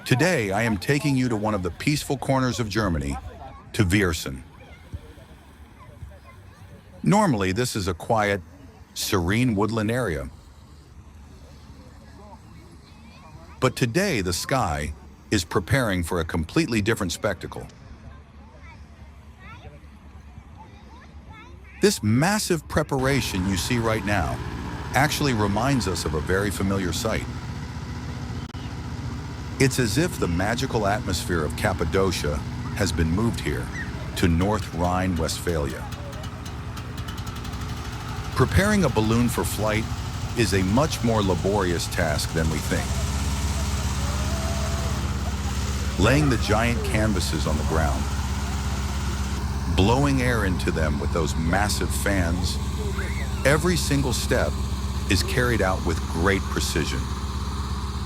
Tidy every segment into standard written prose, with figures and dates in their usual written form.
Today, I am taking you to one of the peaceful corners of Germany, to Viersen. Normally, this is a quiet, serene woodland area. But today, the sky is preparing for a completely different spectacle. This massive preparation you see right now actually reminds us of a very familiar sight. It's as if the magical atmosphere of Cappadocia has been moved here to North Rhine-Westphalia. Preparing a balloon for flight is a much more laborious task than we think. Laying the giant canvases on the ground, blowing air into them with those massive fans, every single step is carried out with great precision.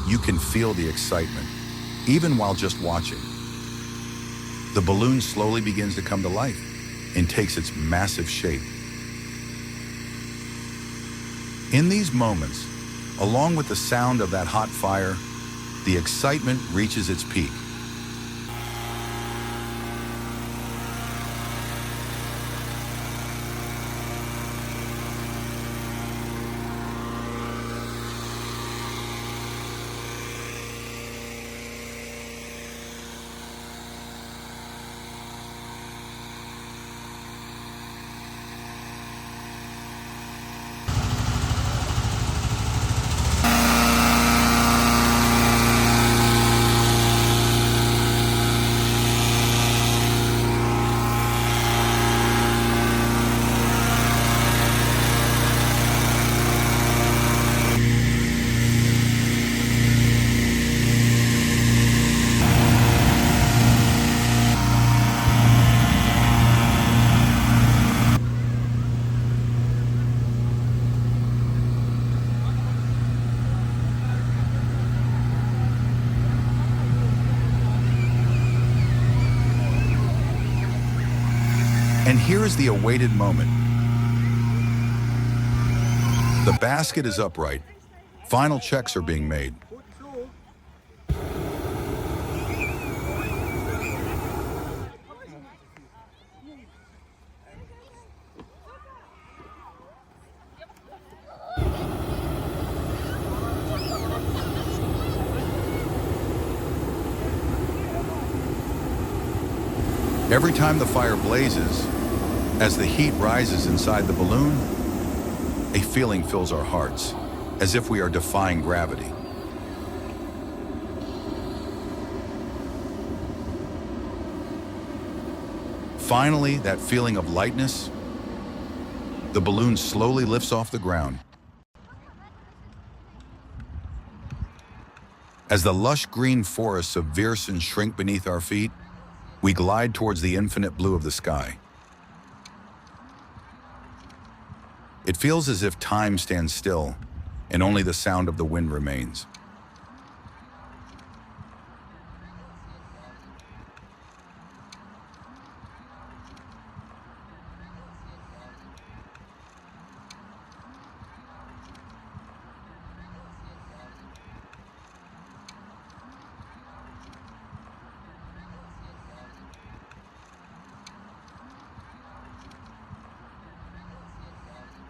You can feel the excitement, even while just watching. The balloon slowly begins to come to life and takes its massive shape. In these moments, along with the sound of that hot fire, the excitement reaches its peak. And here is the awaited moment. The basket is upright. Final checks are being made. Every time the fire blazes, as the heat rises inside the balloon, a feeling fills our hearts, as if we are defying gravity. Finally, that feeling of lightness, the balloon slowly lifts off the ground. As the lush green forests of Viersen shrink beneath our feet, we glide towards the infinite blue of the sky. It feels as if time stands still and only the sound of the wind remains.